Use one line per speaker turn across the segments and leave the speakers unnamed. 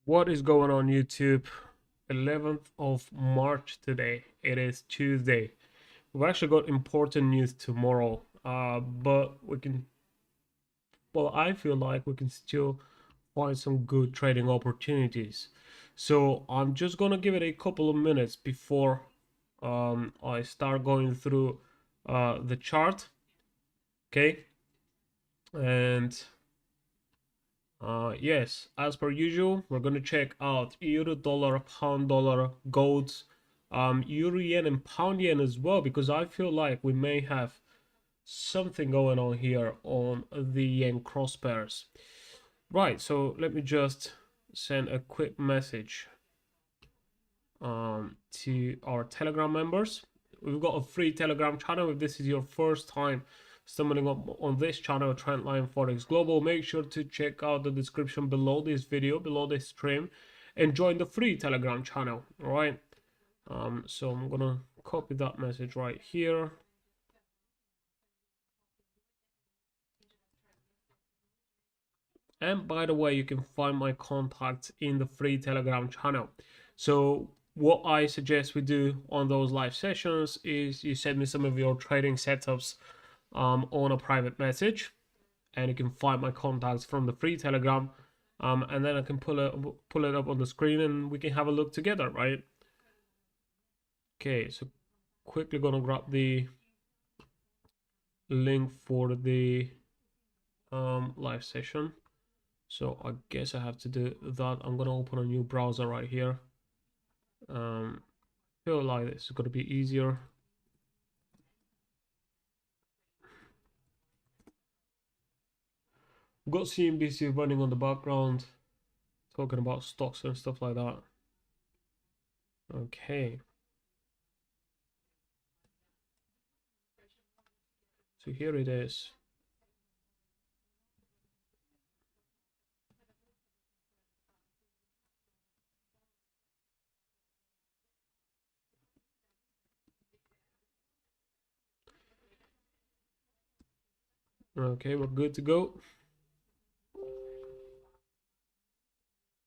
What is going on YouTube? 11th of March today. It is Tuesday. We've actually got important news tomorrow. But I feel like we can still find some good trading opportunities. So I'm just gonna give it a couple of minutes before I start going through the chart. Okay. And yes, as per usual, we're going to check out euro, dollar, pound, dollar, gold, euro, yen, and pound yen as well, because I feel like we may have something going on here on the yen cross pairs. Right, so let me just send a quick message to our Telegram members. We've got a free Telegram channel. If this is your first time stumbling up on this channel, Trendline Forex Global, make sure to check out the description below this video, below this stream, and join the free Telegram channel. All right. So I'm gonna copy that message right here. And by the way, you can find my contacts in the free Telegram channel. So what I suggest we do on those live sessions is you send me some of your trading setups on a private message, and you can find my contacts from the free Telegram, and then I can pull it up on the screen, and we can have a look together, right? Okay, so quickly gonna grab the link for the live session. So I guess I have to do that. I'm gonna open a new browser right here. Feel like this is gonna be easier. We've got CNBC running on the background, talking about stocks and stuff like that. Okay. So here it is. Okay, we're good to go.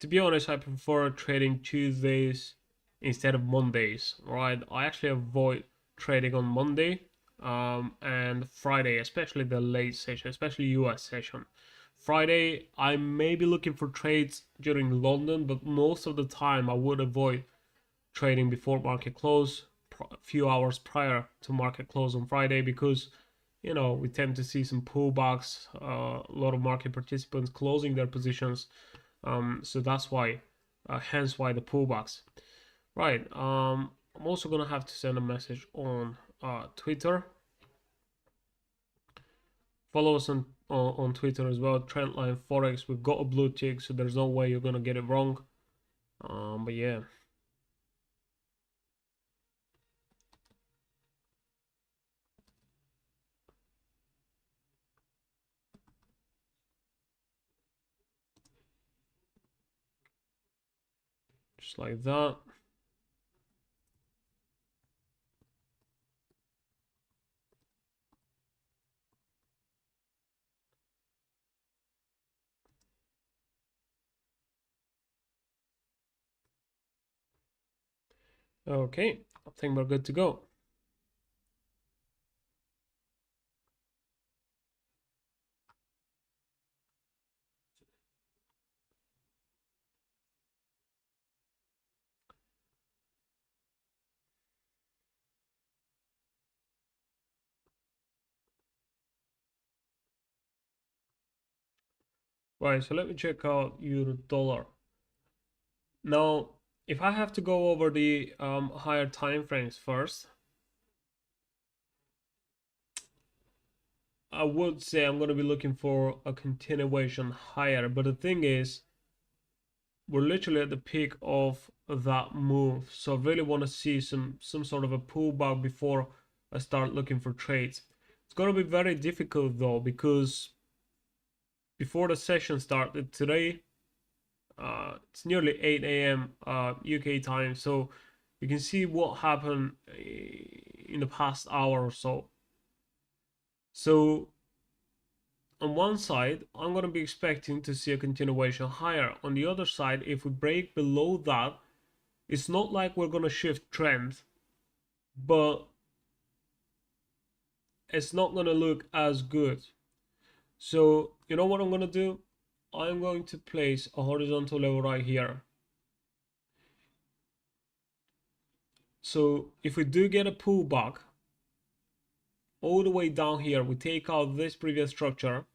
To be honest, I prefer trading Tuesdays instead of Mondays, right? I actually avoid trading on Monday and Friday, especially the late session, especially US session. Friday, I may be looking for trades during London, but most of the time I would avoid trading before market close, a few hours prior to market close on Friday, because we tend to see some pullbacks, a lot of market participants closing their positions. So that's why, hence why the pullbacks. Right. I'm also gonna have to send a message on Twitter. Follow us on Twitter as well. Trendline Forex. We've got a blue tick, so there's no way you're gonna get it wrong. But yeah. Just like that. Okay, I think we're good to go. Right, so let me check out euro dollar. Now, if I have to go over the higher time frames first, I would say I'm going to be looking for a continuation higher. But the thing is, we're literally at the peak of that move. So I really want to see some sort of a pullback before I start looking for trades. It's going to be very difficult though, because before the session started today, it's nearly 8 a.m. UK time. So you can see what happened in the past hour or so. So on one side, I'm going to be expecting to see a continuation higher. On the other side, if we break below that, it's not like we're going to shift trend, but it's not going to look as good. So you know what I'm going to do? I'm going to place a horizontal level right here. So if we do get a pullback all the way down here, we take out this previous structure,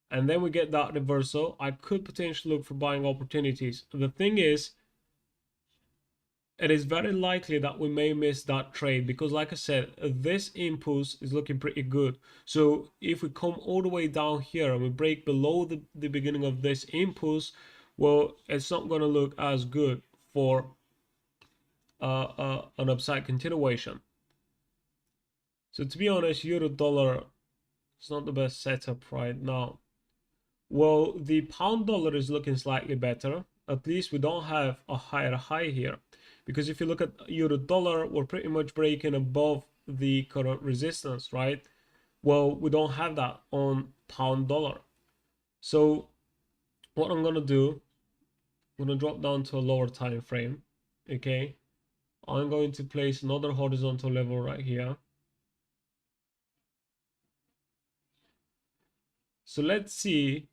and then we get that reversal, I could potentially look for buying opportunities. The thing is, it is very likely that we may miss that trade because, like I said, this impulse is looking pretty good. So if we come all the way down here and we break below the beginning of this impulse, well, it's not going to look as good for an upside continuation. So to be honest, euro dollar is not the best setup right now. Well, the pound dollar is looking slightly better. At least we don't have a higher high here. Because if you look at euro dollar, we're pretty much breaking above the current resistance, right? Well, we don't have that on pound dollar. So what I'm gonna do, I'm gonna drop down to a lower time frame. Okay, I'm going to place another horizontal level right here. So let's see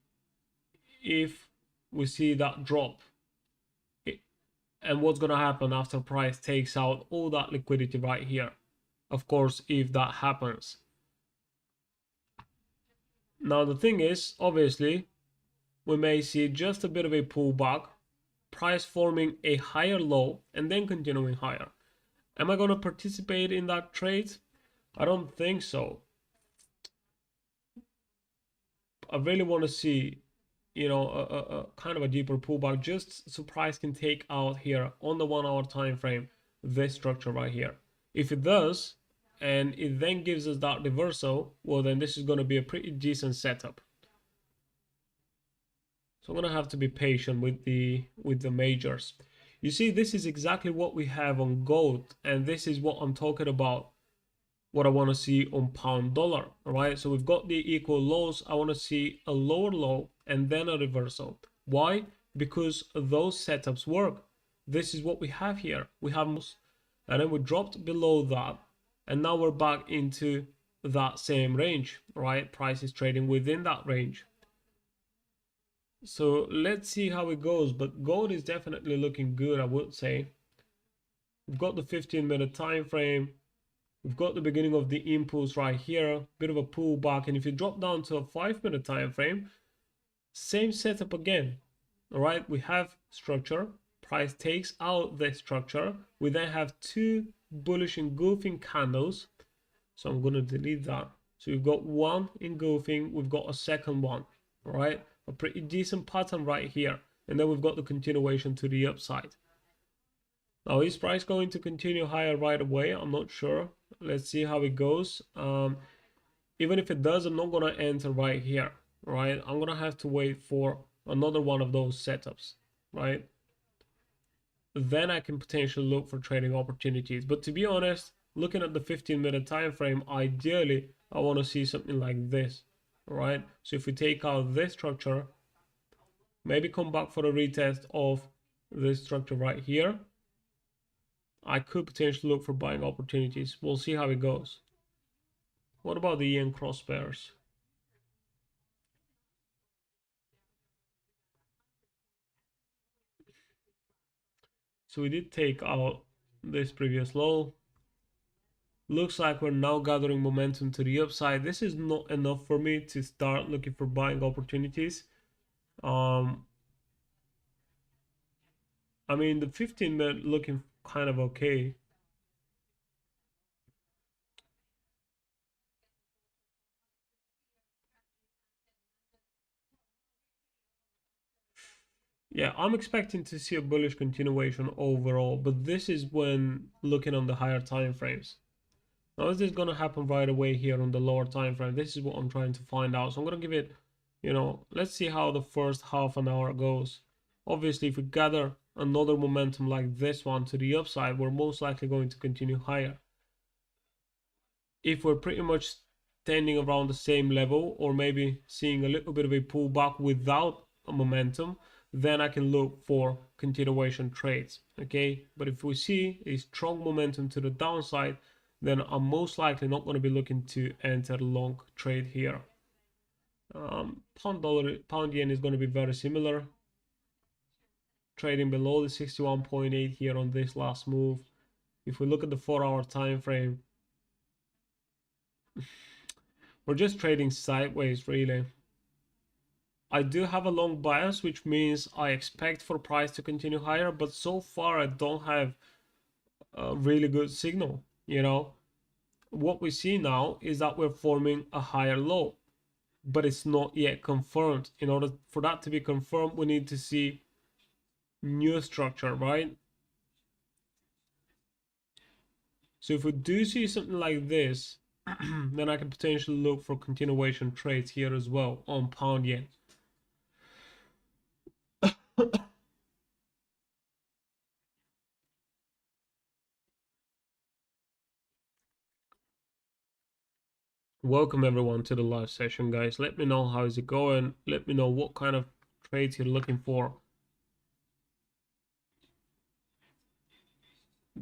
if we see that drop and what's going to happen after price takes out all that liquidity right here. Of course, if that happens. Now the thing is, obviously, we may see just a bit of a pullback, price forming a higher low and then continuing higher. Am I going to participate in that trade? I don't think so. I really want to see, you know, a kind of a deeper pullback just so price can take out here on the 1 hour time frame this structure right here. If it does and it then gives us that reversal, well, then this is going to be a pretty decent setup. So I'm going to have to be patient with the majors. You see, this is exactly what we have on gold, and this is what I'm talking about, what I want to see on pound dollar. All right, so we've got the equal lows. I want to see a lower low and then a reversal. Why? Because those setups work. This is what we have here. We have, and then we dropped below that, and now we're back into that same range. Right, price is trading within that range. So let's see how it goes, but gold is definitely looking good, I would say. We've got the 15-minute time frame. We've got the beginning of the impulse right here, bit of a pullback, and if you drop down to a 5-minute time frame, same setup again. All right, we have structure, price takes out the structure. We then have two bullish engulfing candles. So I'm going to delete that. So we've got one engulfing, we've got a second one. All right, a pretty decent pattern right here, and then we've got the continuation to the upside. Now, is price going to continue higher right away? I'm not sure. Let's see how it goes. Even if it does, I'm not going to enter right here, right? I'm going to have to wait for another one of those setups, right? Then I can potentially look for trading opportunities. But to be honest, looking at the 15-minute time frame, ideally, I want to see something like this, right? So if we take out this structure, maybe come back for a retest of this structure right here, I could potentially look for buying opportunities. We'll see how it goes. What about the yen cross pairs? So we did take out this previous low. Looks like we're now gathering momentum to the upside. This is not enough for me to start looking for buying opportunities. I mean, the 15-minute looking kind of okay. Yeah, I'm expecting to see a bullish continuation overall, but this is when looking on the higher time frames. Now, is this going to happen right away here on the lower time frame? This is what I'm trying to find out. So I'm going to give it, you know, let's see how the first half an hour goes. Obviously, if we gather another momentum like this one to the upside, we're most likely going to continue higher. If we're pretty much standing around the same level, or maybe seeing a little bit of a pullback without a momentum, then I can look for continuation trades. Okay, but if we see a strong momentum to the downside, then I'm most likely not going to be looking to enter a long trade here. Pound yen is going to be very similar, trading below the 61.8 here on this last move. If we look at the 4-hour time frame, we're just trading sideways really. I do have a long bias, which means I expect for price to continue higher, but so far I don't have a really good signal. You know, what we see now is that we're forming a higher low, but it's not yet confirmed. In order for that to be confirmed, we need to see new structure, right? So if we do see something like this, then I can potentially look for continuation trades here as well on pound yen. Welcome everyone to the live session, guys. Let me know how is it going. Let me know what kind of trades you're looking for.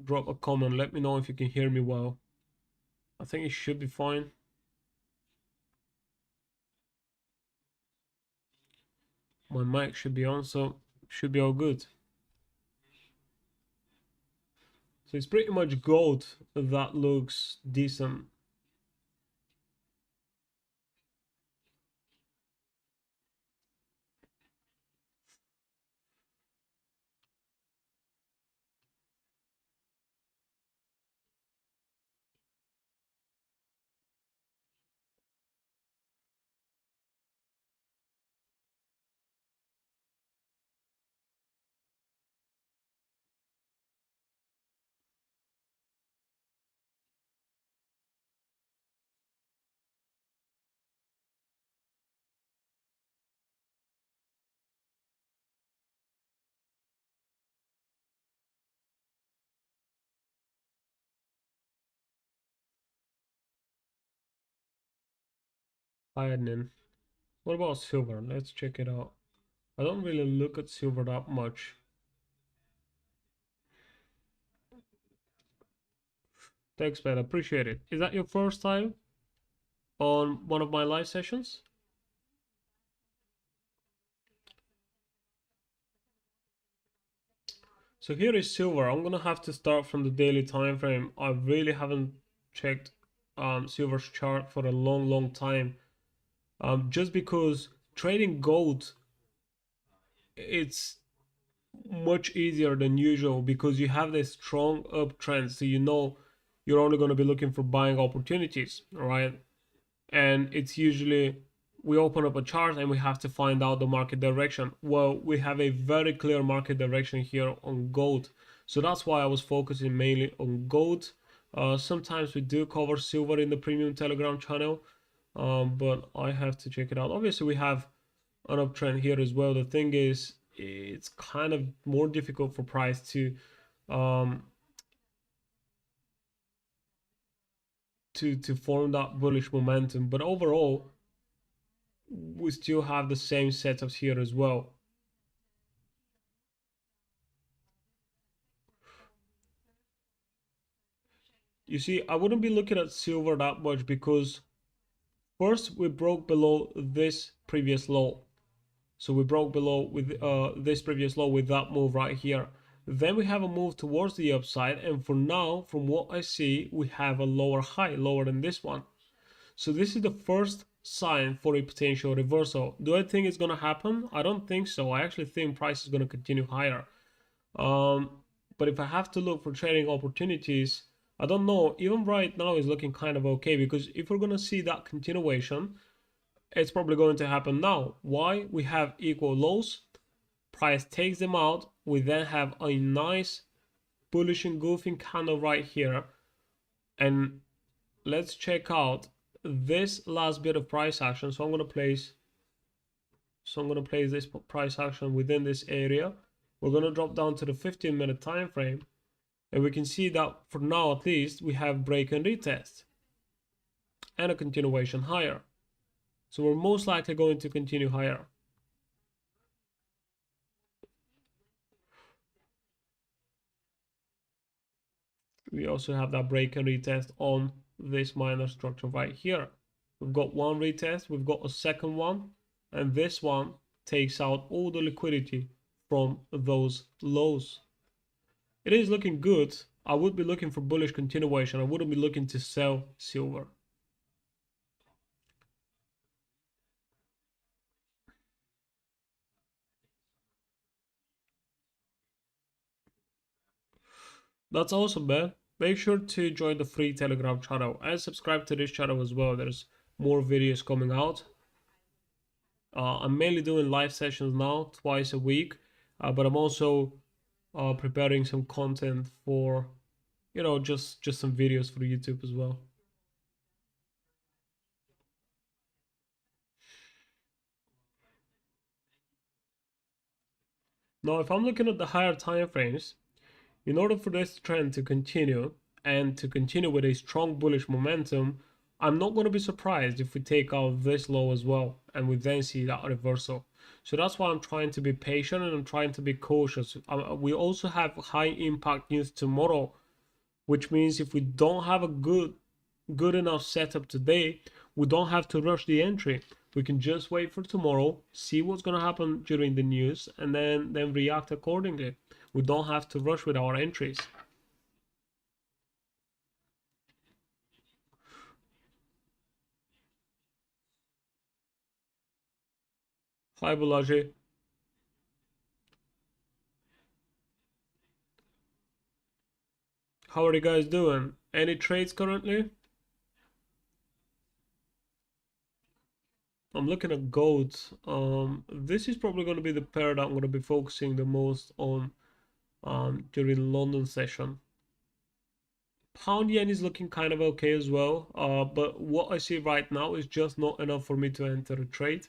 Drop a comment. Let me know if you can hear me well. I think it should be fine. My mic should be on, so should be all good. So it's pretty much gold that looks decent. Iron. What about silver? Let's check it out. I don't really look at silver that much. Thanks, man. Appreciate it. Is that your first time on one of my live sessions? So here is silver. I'm gonna have to start from the daily time frame. I really haven't checked silver's chart for a long time. Just because trading gold, it's much easier than usual because you have this strong uptrend, so you know you're only going to be looking for buying opportunities, right? And it's usually we open up a chart and we have to find out the market direction. Well, we have a very clear market direction here on gold, so that's why I was focusing mainly on gold. Sometimes we do cover silver in the premium Telegram channel, but I have to check it out. Obviously, we have an uptrend here as well. The thing is, it's kind of more difficult for price um, to form that bullish momentum. But overall, we still have the same setups here as well. You see, I wouldn't be looking at silver that much because first we broke below this previous low. So we broke below with this previous low with that move right here. Then we have a move towards the upside, and for now, from what I see, we have a lower high, lower than this one. So this is the first sign for a potential reversal. Do I think it's gonna happen? I don't think so. I actually think price is gonna continue higher. But if I have to look for trading opportunities, I don't know. Even right now is looking kind of okay, because if we're gonna see that continuation, it's probably going to happen now. Why? We have equal lows, price takes them out, we then have a nice bullish engulfing candle right here, and let's check out this last bit of price action. So I'm going to place this price action within this area. We're going to drop down to the 15-minute time frame, and we can see that for now at least we have break and retest. and a continuation higher. So we're most likely going to continue higher. We also have that break and retest on this minor structure right here. We've got one retest, we've got a second one, and this one takes out all the liquidity from those lows. It is looking good. I would be looking for bullish continuation. I wouldn't be looking to sell silver. That's awesome, man. Make sure to join the free Telegram channel and subscribe to this channel as well. There's more videos coming out. I'm mainly doing live sessions now, twice a week, but I'm also preparing some content for, just some videos for YouTube as well. Now, if I'm looking at the higher time frames, in order for this trend to continue and to continue with a strong bullish momentum, I'm not going to be surprised if we take out this low as well and we then see that reversal. So that's why I'm trying to be patient and I'm trying to be cautious. We also have high impact news tomorrow, which means if we don't have a good enough setup today, we don't have to rush the entry. We can just wait for tomorrow, see what's going to happen during the news, and then react accordingly. We don't have to rush with our entries. Hi, Balaji. How are you guys doing? Any trades currently? I'm looking at gold. This is probably going to be the pair that I'm going to be focusing the most on during London session. Pound yen is looking kind of okay as well, but what I see right now is just not enough for me to enter a trade.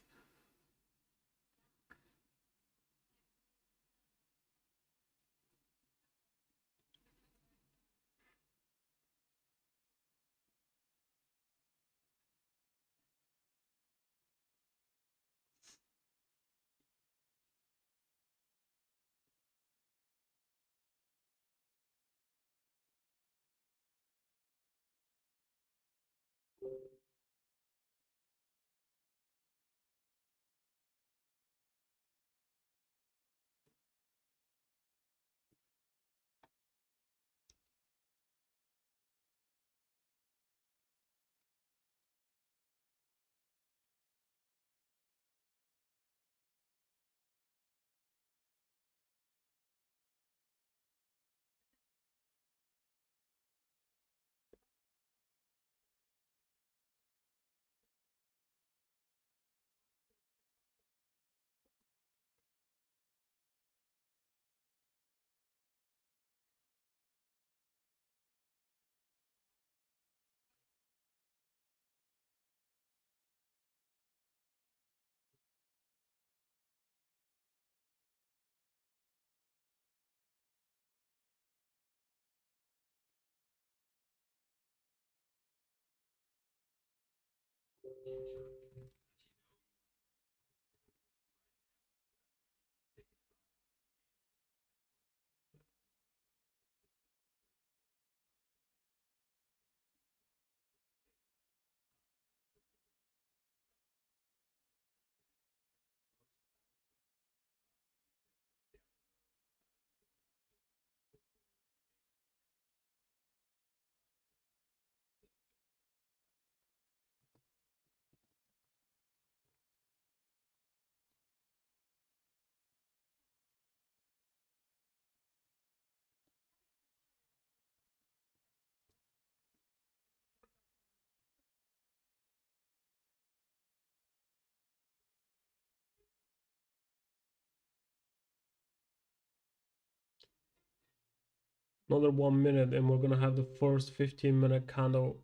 Another 1 minute and we're gonna have the first 15-minute candle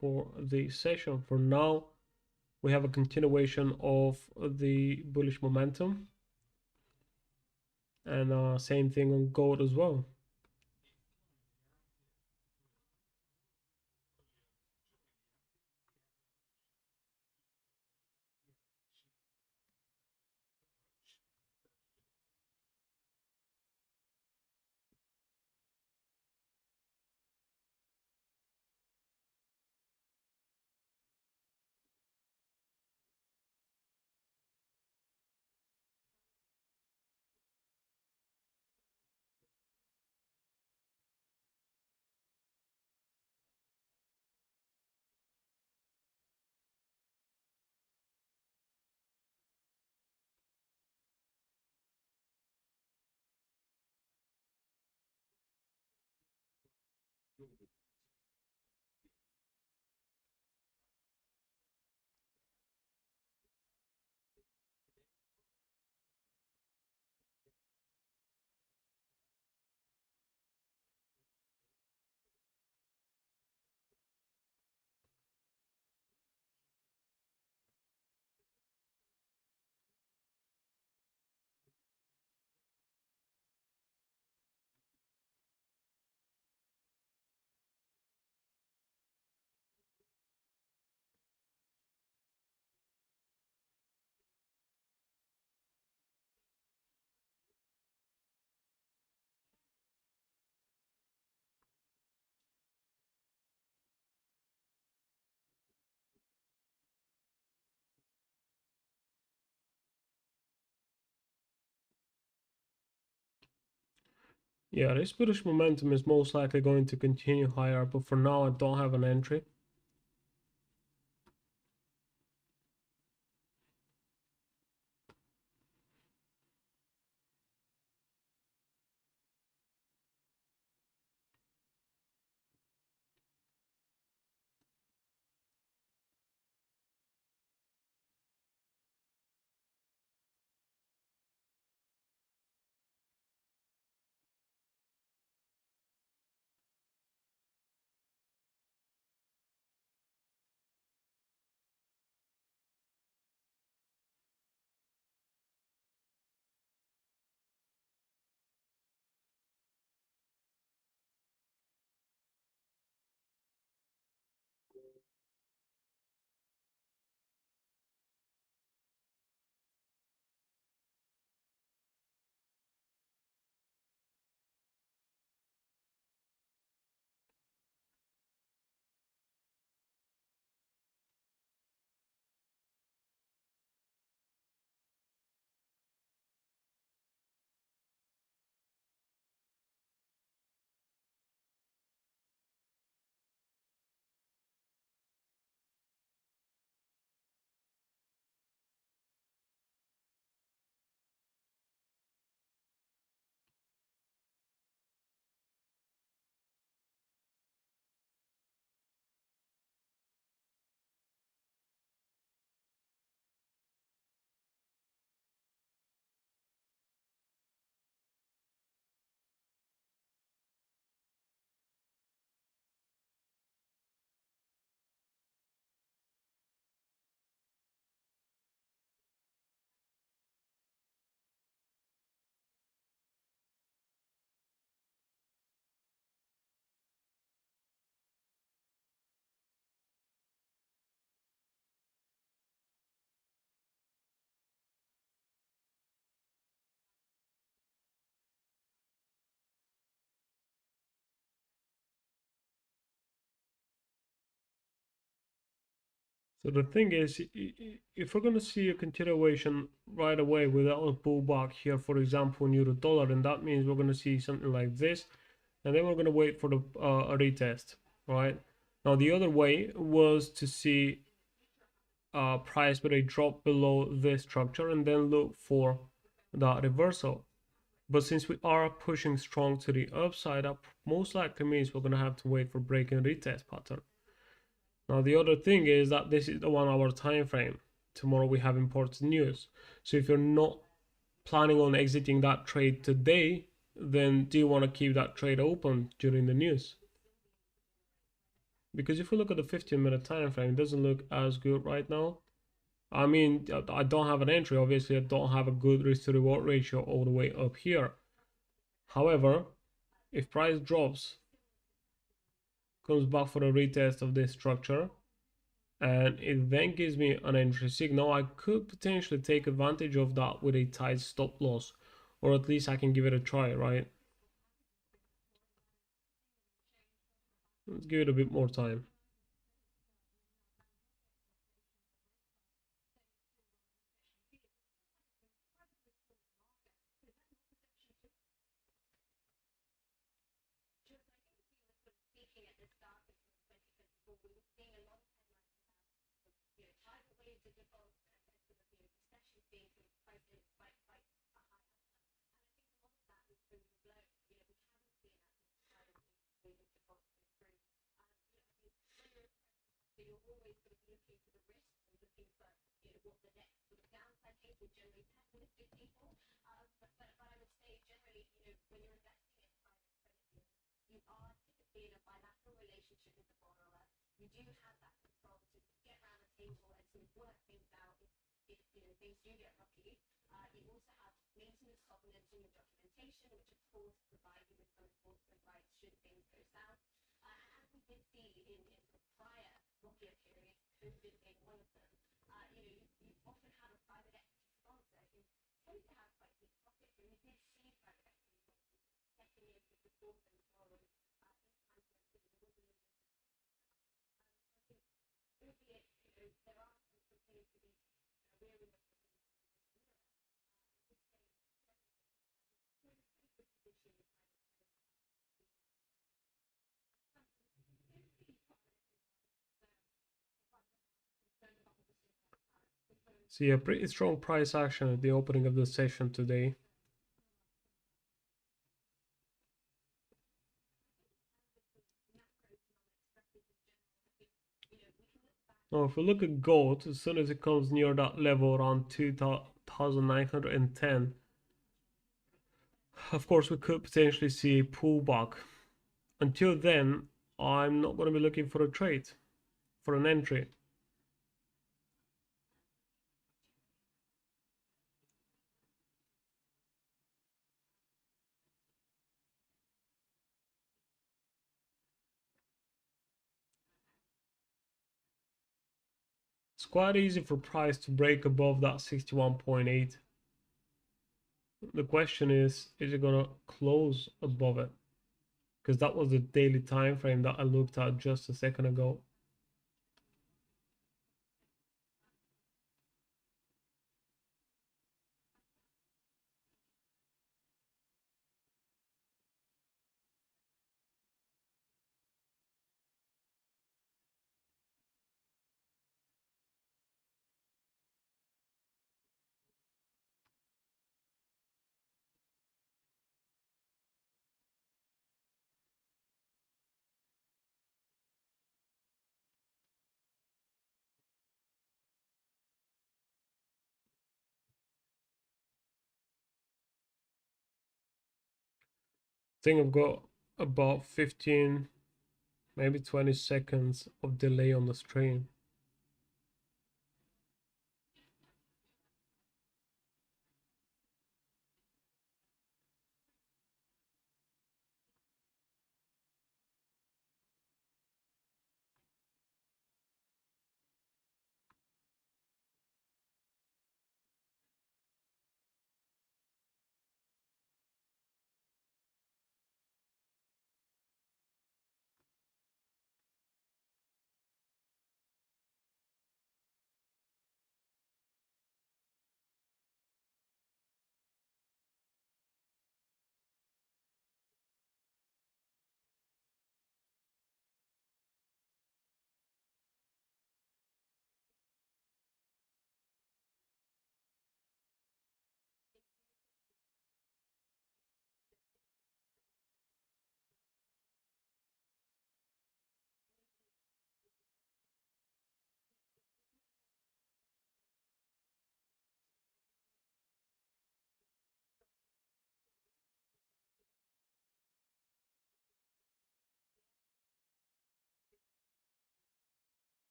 for the session. For now, we have a continuation of the bullish momentum, and same thing on gold as well. Yeah, this bullish momentum is most likely going to continue higher, but for now I don't have an entry. So the thing is, if we're going to see a continuation right away without a pullback here, for example, in euro dollar, then that means we're going to see something like this, and then we're going to wait for the a retest, right? Now the other way was to see price with a drop below this structure and then look for that reversal. But since we are pushing strong to the upside, that most likely means we're going to have to wait for break and retest pattern. Now the other thing is that this is the 1 hour time frame. Tomorrow we have important news. So if you're not planning on exiting that trade today, then do you want to keep that trade open during the news? Because if we look at the 15-minute time frame, it doesn't look as good right now. I mean, I don't have an entry. Obviously, I don't have a good risk to reward ratio all the way up here. However, if price drops, comes back for a retest of this structure, and it then gives me an entry signal, I could potentially take advantage of that with a tight stop loss, or at least I can give it a try, right? Let's give it a bit more time. See a pretty strong price action at the opening of the session today. Now, if we look at gold, as soon as it comes near that level around 2,910, of course, we could potentially see a pullback. Until then, I'm not going to be looking for a trade, for an entry. It's quite easy for price to break above that 61.8. The question is it going to close above it? Because that was the daily time frame that I looked at just a second ago. I think I've got about 15, maybe 20 seconds of delay on the stream.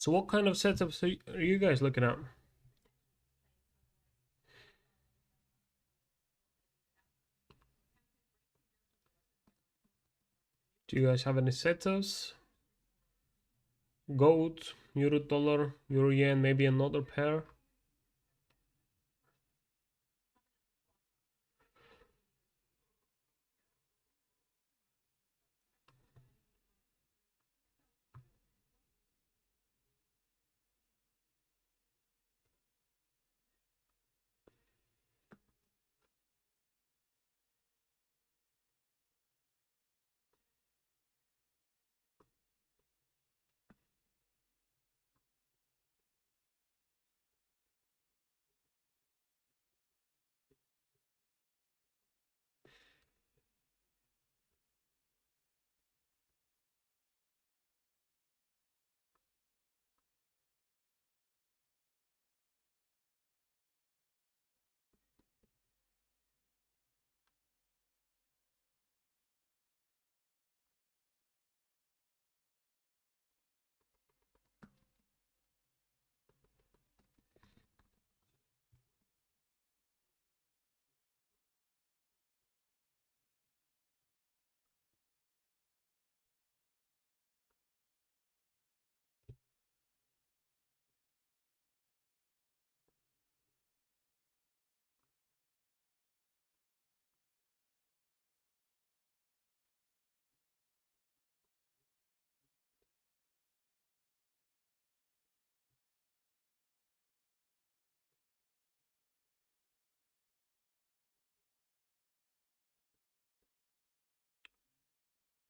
So what kind of setups are you guys looking at? Do you guys have any setups? Gold, euro dollar, euro yen, maybe another pair?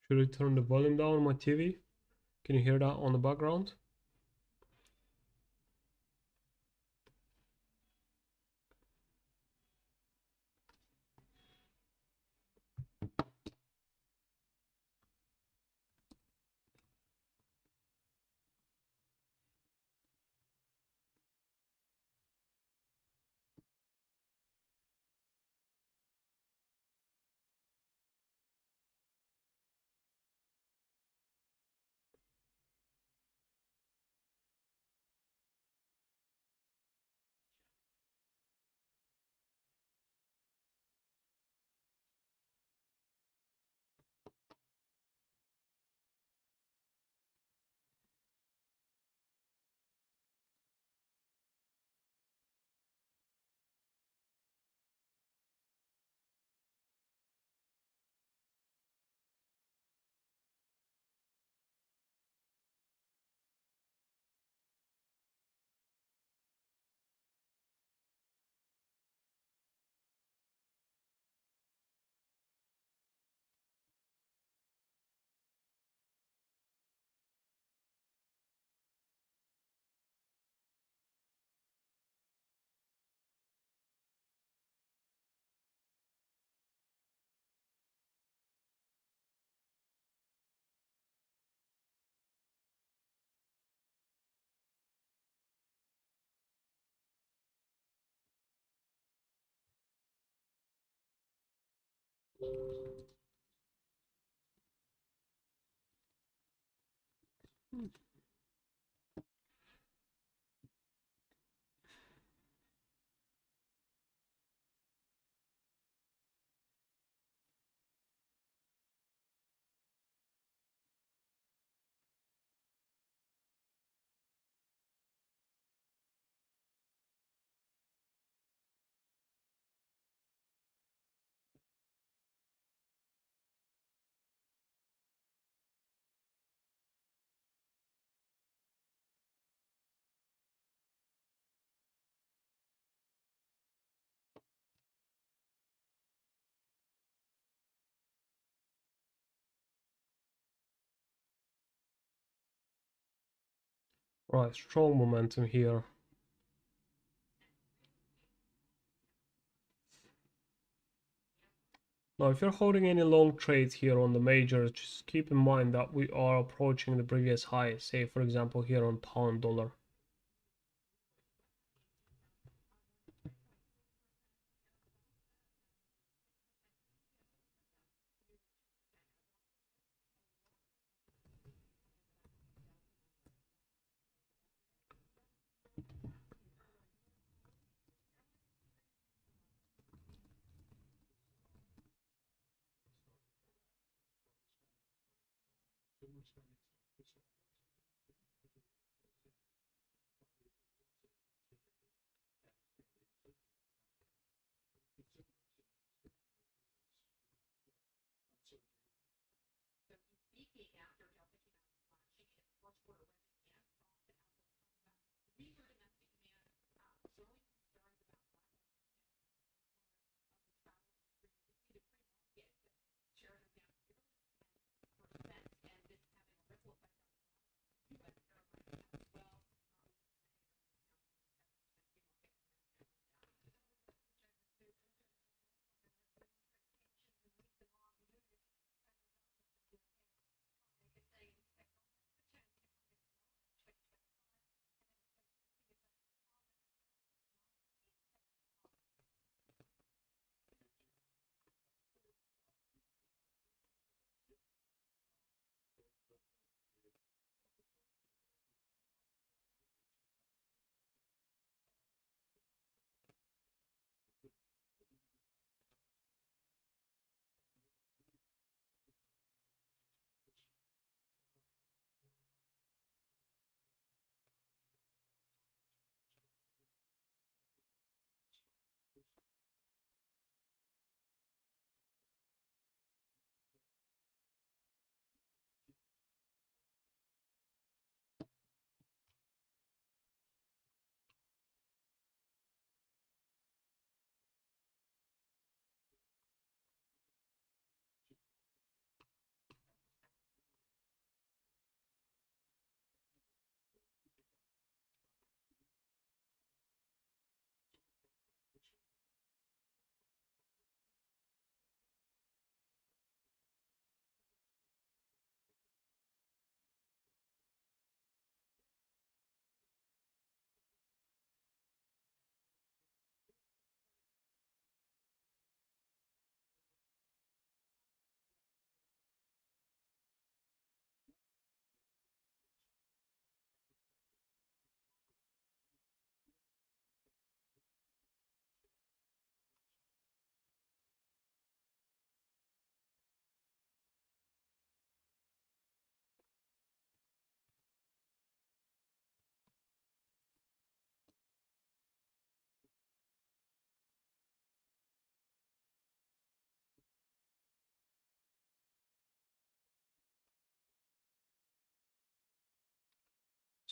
Should I turn the volume down on my TV? Can you hear that on the background? Right, strong momentum here. Now, if you're holding any long trades here on the majors, just keep in mind that we are approaching the previous high, say for example here on pound dollar.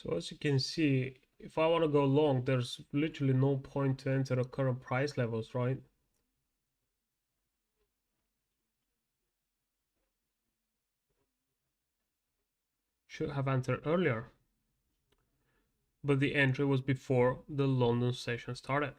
So as you can see, if I want to go long, there's literally no point to enter the current price levels, right? Should have entered earlier, but the entry was before the London session started.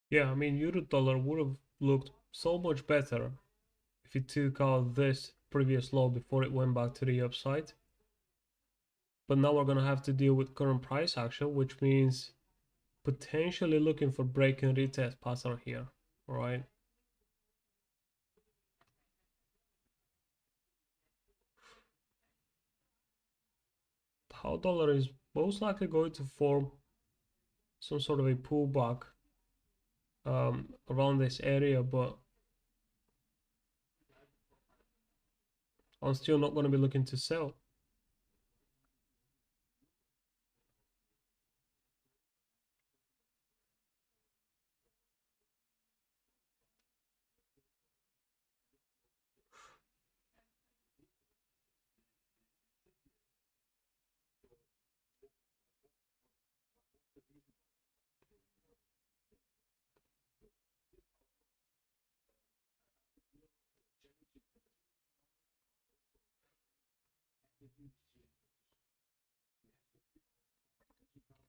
Yeah, I mean, euro dollar would have looked so much better if it took out this previous low before it went back to the upside. But now we're gonna have to deal with current price action, which means potentially looking for break and retest pattern here, right? Pound dollar is most likely going to form some sort of a pullback around this area, but I'm still not going to be looking to sell.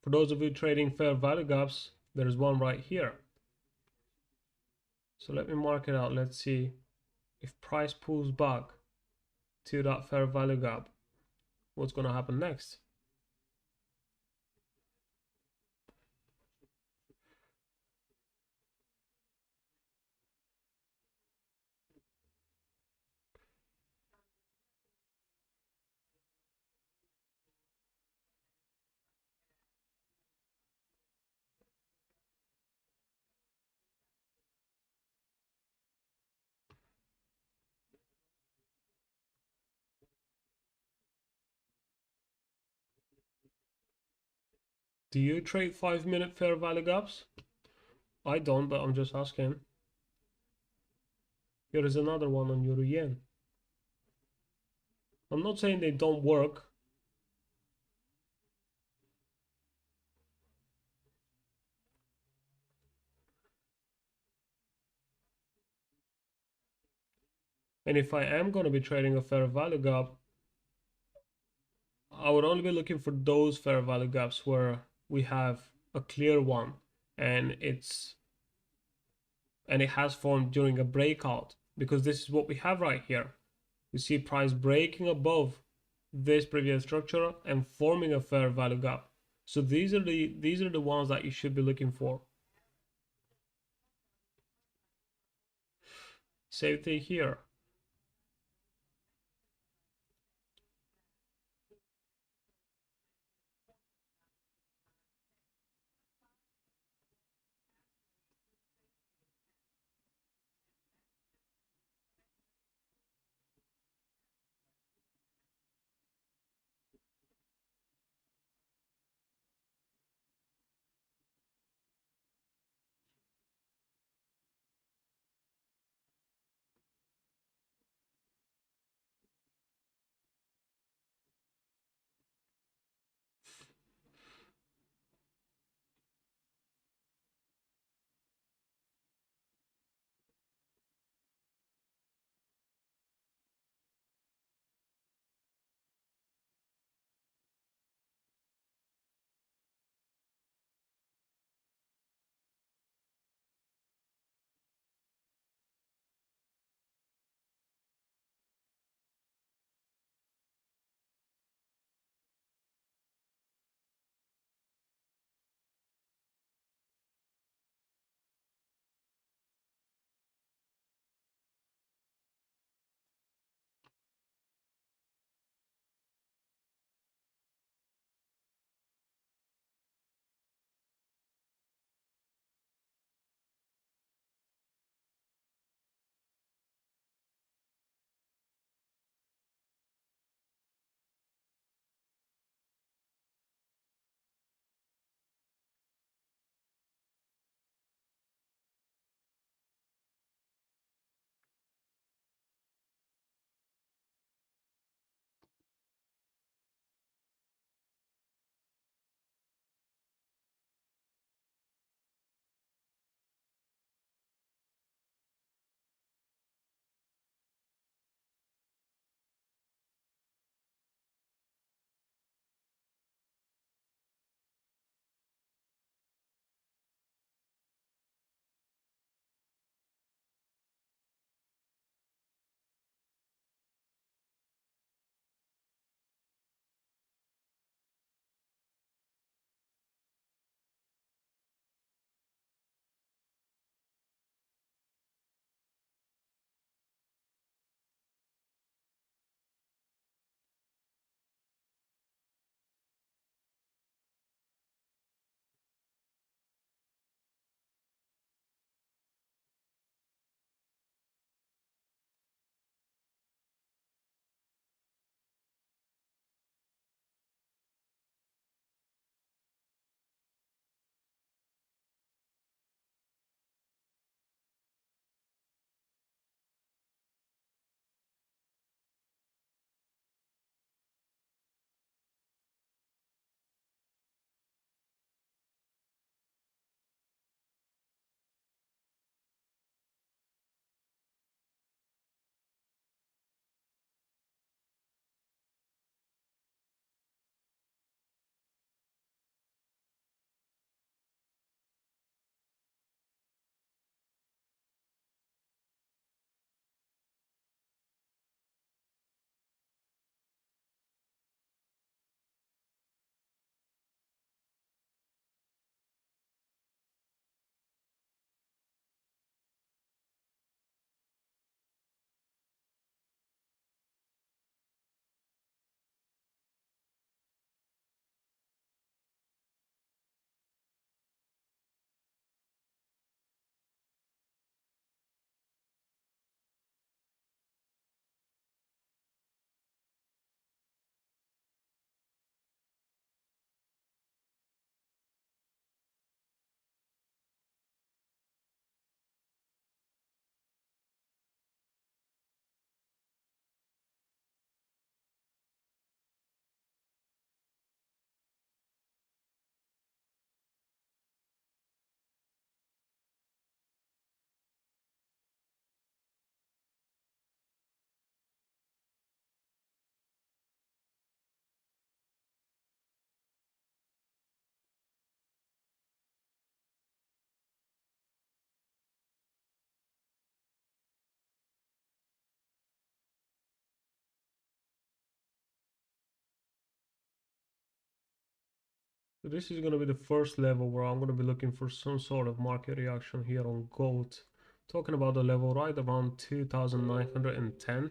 For those of you trading fair value gaps, there's one right here. So let me mark it out. Let's see if price pulls back to that fair value gap, what's going to happen next. Do you trade 5-minute fair value gaps? I don't, but I'm just asking. Here is another one on Euro Yen. I'm not saying they don't work. And if I am going to be trading a fair value gap, I would only be looking for those fair value gaps where we have a clear one and it has formed during a breakout, because this is what we have right here. We see price breaking above this previous structure and forming a fair value gap. So these are the ones that you should be looking for. Same thing here. So this is going to be the first level where I'm going to be looking for some sort of market reaction here on gold. Talking about the level right around 2,910.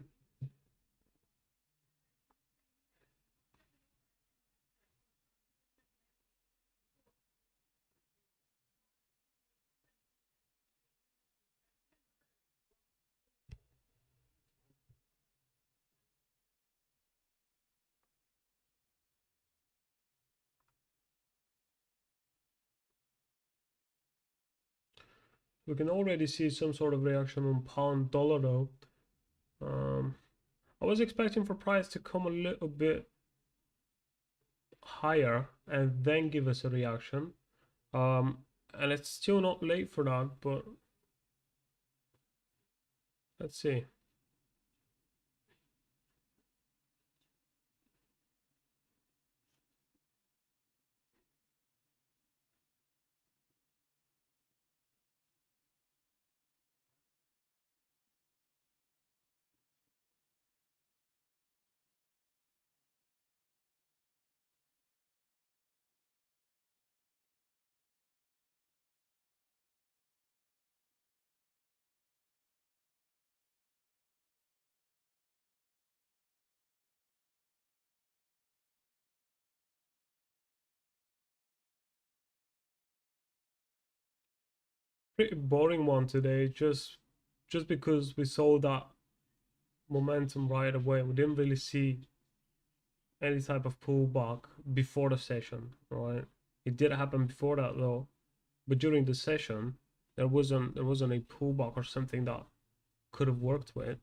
We can already see some sort of reaction on pound dollar though. I was expecting for price to come a little bit higher and then give us a reaction. And it's still not late for that, but let's see. Pretty boring one today, just because we saw that momentum right away. We didn't really see any type of pullback before the session, right? It did happen before that though, but during the session, there wasn't a pullback or something that could have worked with.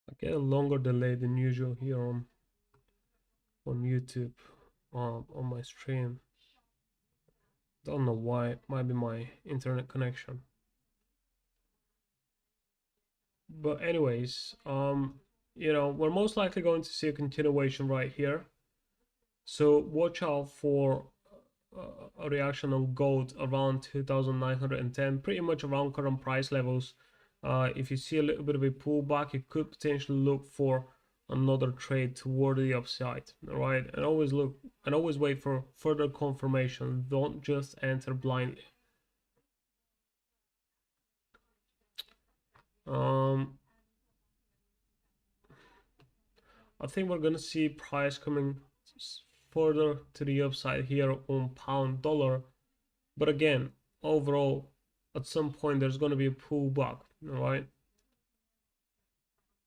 I get a longer delay than usual here on YouTube, on my stream. Don't know why. It might be my internet connection. But anyways, we're most likely going to see a continuation right here. So watch out for a reaction on gold around 2,910, pretty much around current price levels. If you see a little bit of a pullback, you could potentially look for another trade toward the upside. All right, and always wait for further confirmation. Don't just enter blindly. Um, I think we're gonna see price coming further to the upside here on pound dollar, but again, overall, at some point there's gonna be a pullback, all right?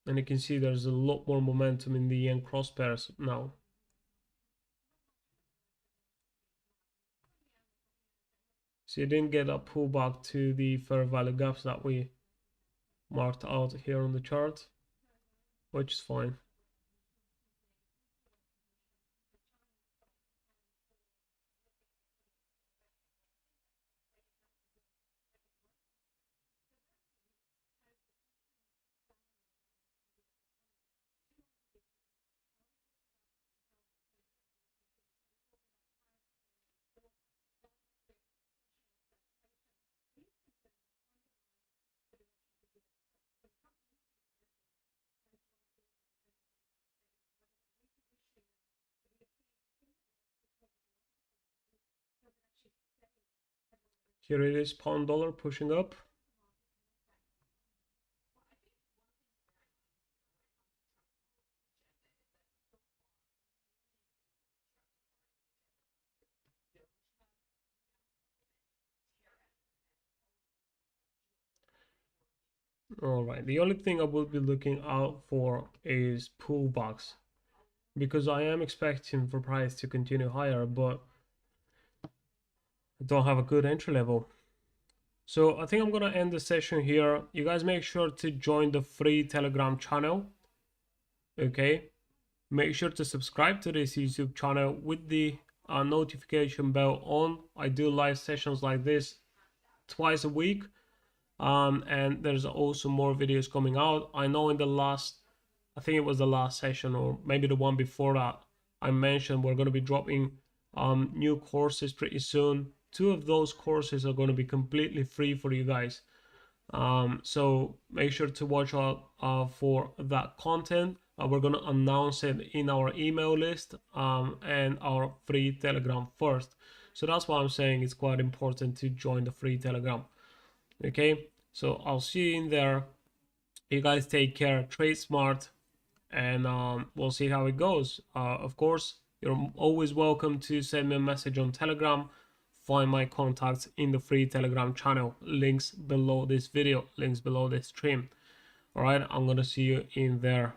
And you can see there's a lot more momentum in the yen cross pairs now. So you didn't get a pullback to the fair value gaps that we marked out here on the chart, which is fine. Here it is, pound dollar pushing up. All right, the only thing I will be looking out for is pullbacks, because I am expecting for price to continue higher, but I don't have a good entry level. So I think I'm gonna end the session here. You guys make sure to join the free Telegram channel. Okay, make sure to subscribe to this YouTube channel with the notification bell on. I do live sessions like this twice a week, and there's also more videos coming out. I know in the last, I think it was the last session or maybe the one before that, I mentioned we're going to be dropping new courses pretty soon. Two of those courses are going to be completely free for you guys. So make sure to watch out for that content. We're going to announce it in our email list and our free Telegram first. So that's why I'm saying it's quite important to join the free Telegram. Okay, so I'll see you in there. You guys take care, trade smart, and we'll see how it goes. Of course, you're always welcome to send me a message on Telegram. Find my contacts in the free Telegram channel. Links below this video, links below this stream. All right, I'm gonna see you in there.